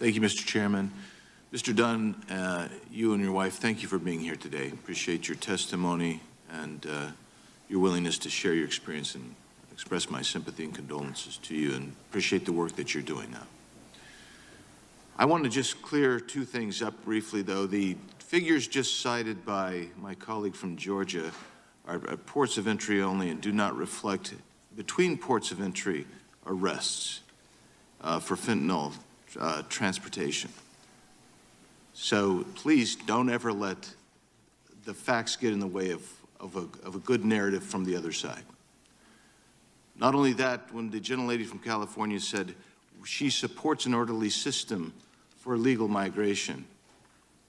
Thank you, Mr. Chairman. Mr. Dunn, you and your wife, thank you for being here today. Appreciate your testimony and your willingness to share your experience, and express my sympathy and condolences to you, and appreciate the work that you're doing now. I want to just clear two things up briefly, though. The figures just cited by my colleague from Georgia are at ports of entry only and do not reflect between ports of entry arrests for fentanyl transportation. So please don't ever let the facts get in the way of a good narrative from the other side. Not only that, when the gentlelady from California said she supports an orderly system for legal migration,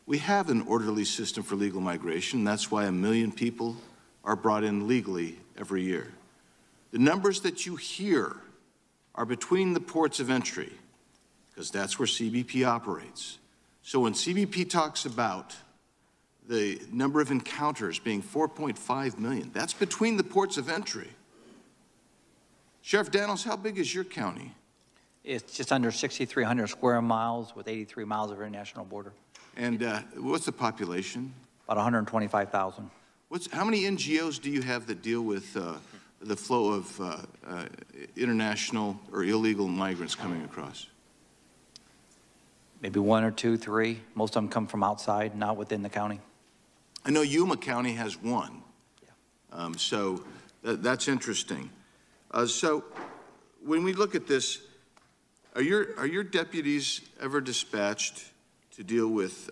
we have an orderly system for legal migration. That's why 1 million people are brought in legally every year. The numbers that you hear are between the ports of entry, because that's where CBP operates. So when CBP talks about the number of encounters being 4.5 million, that's between the ports of entry. Sheriff Daniels, how big is your county? It's just under 6,300 square miles with 83 miles of international border. And what's the population? About 125,000. How many NGOs do you have that deal with the flow of international or illegal migrants coming across? Maybe 1 or 2, 3. Most of them come from outside, not within the county. I know Yuma County has 1. Yeah. So that's interesting. So when we look at this, are your deputies ever dispatched to deal with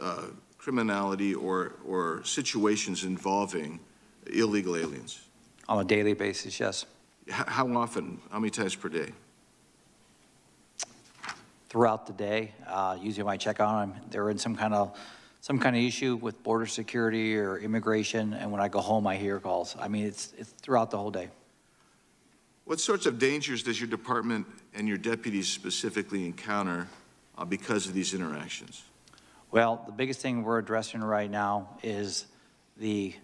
criminality or situations involving illegal aliens? On a daily basis, yes. How often? How many times per day? Throughout the day, usually when I check on them, they're in some kind of issue with border security or immigration, and when I go home, I hear calls. I mean, it's throughout the whole day. What sorts of dangers does your department and your deputies specifically encounter because of these interactions? Well, the biggest thing we're addressing right now is the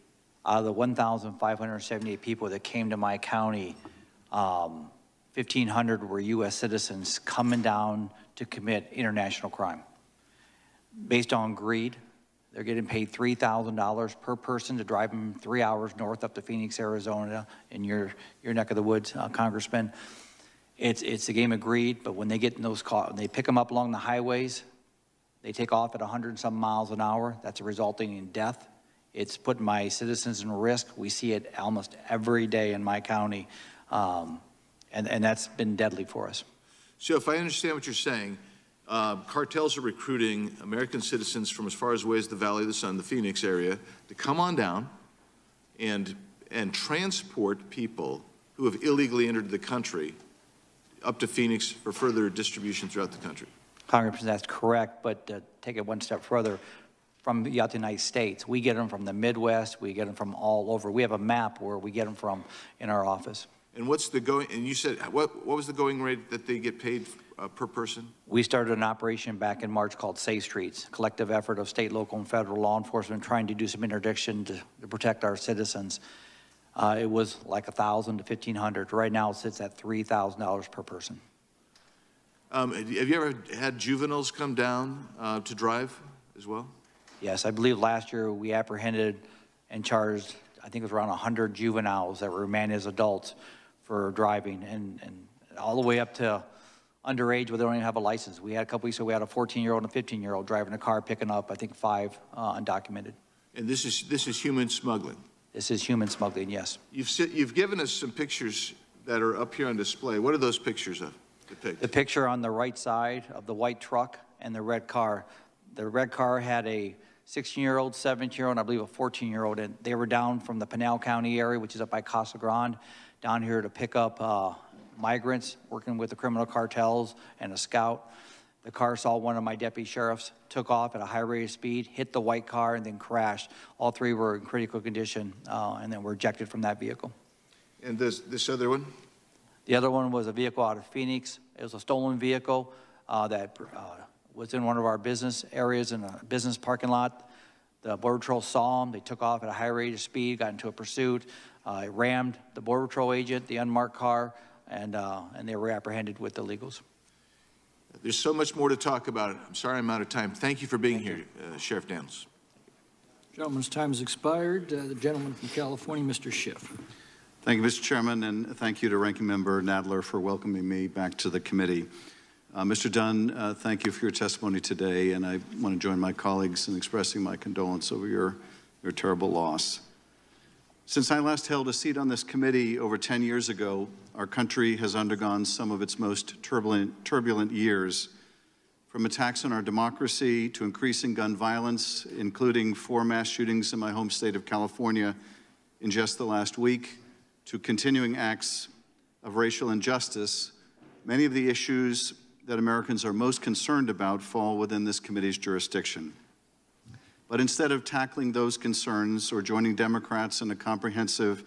1,578 people that came to my county, 1,500 were U.S. citizens coming down to commit international crime. Based on greed, they're getting paid $3,000 per person to drive them 3 hours north up to Phoenix, Arizona, in your neck of the woods, Congressman. It's a game of greed, but when they get in those cars, they pick them up along the highways, they take off at 100 and some miles an hour. That's resulting in death. It's putting my citizens in risk. We see it almost every day in my county, and that's been deadly for us. So if I understand what you're saying, cartels are recruiting American citizens from as far away as the Valley of the Sun, the Phoenix area, to come on down and transport people who have illegally entered the country up to Phoenix for further distribution throughout the country. Congressman, that's correct, but take it one step further. From the United States, we get them from the Midwest, we get them from all over. We have a map where we get them from in our office. And what's the going, and you said, what was the going rate that they get paid per person? We started an operation back in March called Safe Streets, collective effort of state, local, and federal law enforcement trying to do some interdiction to protect our citizens. It was like $1,000 to $1,500. Right now it sits at $3,000 per person. Have you ever had juveniles come down to drive as well? Yes, I believe last year we apprehended and charged, I think it was around 100 juveniles that were remanded as adults for driving, and all the way up to underage where they don't even have a license. We had a couple weeks ago, we had a 14-year-old and a 15-year-old driving a car, picking up, I think, 5 undocumented. And this is human smuggling? This is human smuggling, yes. You've given us some pictures that are up here on display. What are those pictures of? The picture on the right side of the white truck and the red car. The red car had a 16-year-old, 17-year-old, and I believe a 14-year-old, and they were down from the Pinal County area, which is up by Casa Grande, down here to pick up migrants, working with the criminal cartels and a scout. The car saw one of my deputy sheriffs, took off at a high rate of speed, hit the white car, and then crashed. All 3 were in critical condition, and then were ejected from that vehicle. And this other one? The other one was a vehicle out of Phoenix. It was a stolen vehicle that was in one of our business areas in a business parking lot. The Border Patrol saw them. They took off at a high rate of speed, got into a pursuit. It rammed the Border Patrol agent, the unmarked car, and they were apprehended with illegals. There's so much more to talk about. I'm sorry I'm out of time. Thank you for being here, Sheriff Daniels. Gentleman's time has expired. The gentleman from California, Mr. Schiff. Thank you, Mr. Chairman, and thank you to Ranking Member Nadler for welcoming me back to the committee. Mr. Dunn, thank you for your testimony today, and I want to join my colleagues in expressing my condolence over your terrible loss. Since I last held a seat on this committee over 10 years ago, our country has undergone some of its most turbulent years, from attacks on our democracy to increasing gun violence, including 4 mass shootings in my home state of California in just the last week, to continuing acts of racial injustice. Many of the issues that Americans are most concerned about fall within this committee's jurisdiction. But instead of tackling those concerns or joining Democrats in a comprehensive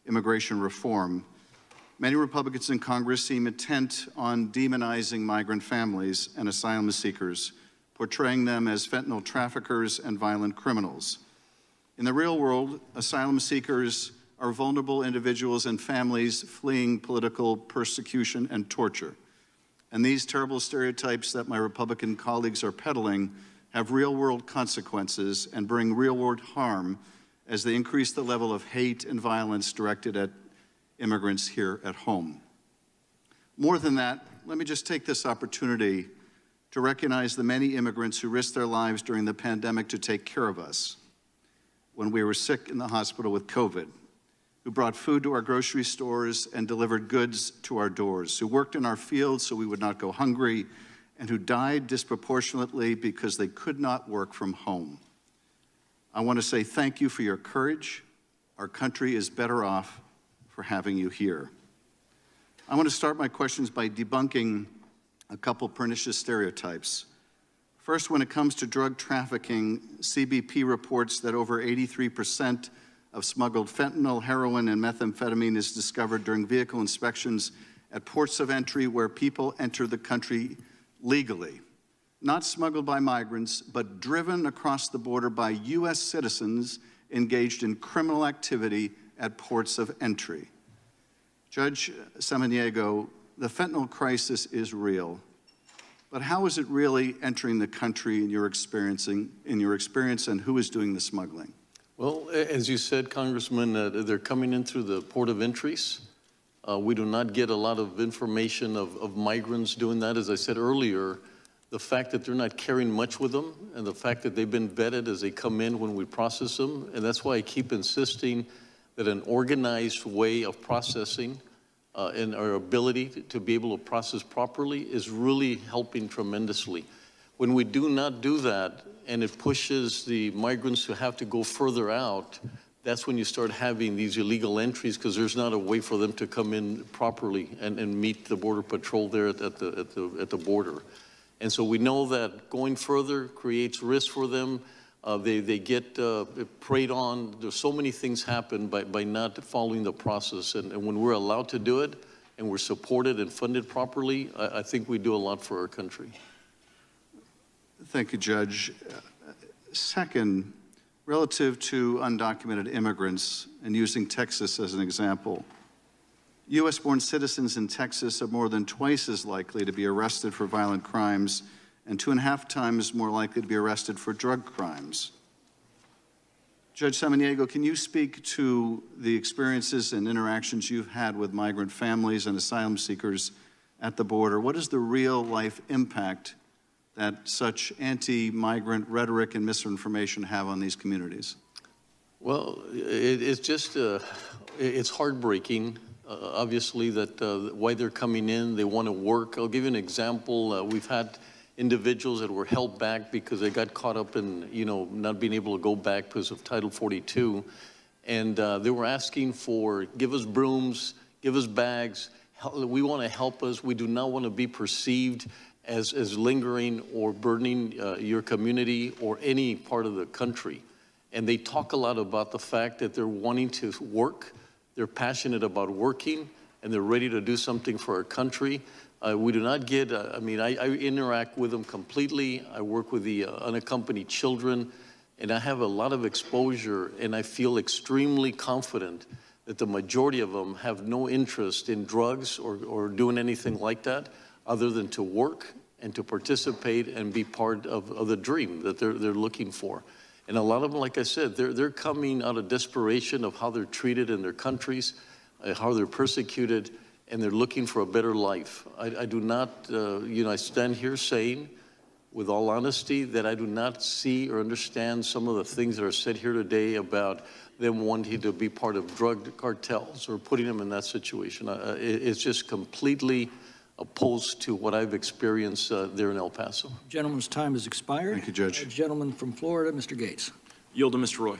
immigration reform, many Republicans in Congress seem intent on demonizing migrant families and asylum seekers, portraying them as fentanyl traffickers and violent criminals. In the real world, asylum seekers are vulnerable individuals and families fleeing political persecution and torture. And these terrible stereotypes that my Republican colleagues are peddling have real-world consequences and bring real-world harm as they increase the level of hate and violence directed at immigrants here at home. More than that, let me just take this opportunity to recognize the many immigrants who risked their lives during the pandemic to take care of us when we were sick in the hospital with COVID, who brought food to our grocery stores and delivered goods to our doors, who worked in our fields so we would not go hungry, and who died disproportionately because they could not work from home. I want to say thank you for your courage. Our country is better off for having you here. I want to start my questions by debunking a couple pernicious stereotypes. First, when it comes to drug trafficking, CBP reports that over 83% of smuggled fentanyl, heroin, and methamphetamine is discovered during vehicle inspections at ports of entry where people enter the country legally, not smuggled by migrants, but driven across the border by U.S. citizens engaged in criminal activity at ports of entry. Judge Samaniego, the fentanyl crisis is real, but how is it really entering the country in your experience, and who is doing the smuggling? Well, as you said, Congressman, they're coming in through the port of entries. We do not get a lot of information of migrants doing that. As I said earlier, the fact that they're not carrying much with them and the fact that they've been vetted as they come in when we process them, and that's why I keep insisting that an organized way of processing and our ability to be able to process properly is really helping tremendously. When we do not do that, and it pushes the migrants to have to go further out, that's when you start having these illegal entries because there's not a way for them to come in properly and meet the Border Patrol there at the border. And so we know that going further creates risk for them. They get preyed on. There's so many things happen by not following the process. And when we're allowed to do it and we're supported and funded properly, I think we do a lot for our country. Thank you, Judge. Second, relative to undocumented immigrants, and using Texas as an example, U.S.-born citizens in Texas are more than twice as likely to be arrested for violent crimes and 2.5 times more likely to be arrested for drug crimes. Judge Samaniego, can you speak to the experiences and interactions you've had with migrant families and asylum seekers at the border? What is the real-life impact that such anti-migrant rhetoric and misinformation have on these communities? Well, it's just, it's heartbreaking, obviously, that why they're coming in, they want to work. I'll give you an example. We've had individuals that were held back because they got caught up in, not being able to go back because of Title 42. And they were asking for, give us brooms, give us bags. We want to help us. We do not want to be perceived as lingering or burdening your community or any part of the country. And they talk a lot about the fact that they're wanting to work, they're passionate about working, and they're ready to do something for our country. We do not get, I interact with them completely. I work with the unaccompanied children, and I have a lot of exposure, and I feel extremely confident that the majority of them have no interest in drugs or doing anything like that, other than to work and to participate and be part of the dream that they're looking for. And a lot of them, like I said, they're coming out of desperation of how they're treated in their countries, how they're persecuted, and they're looking for a better life. I do not, I stand here saying, with all honesty, that I do not see or understand some of the things that are said here today about them wanting to be part of drug cartels or putting them in that situation. It's just completely opposed to what I've experienced there in El Paso. Gentleman's time has expired. Thank you, Judge. Gentleman from Florida, Mr. Gates. Yield to Mr. Roy.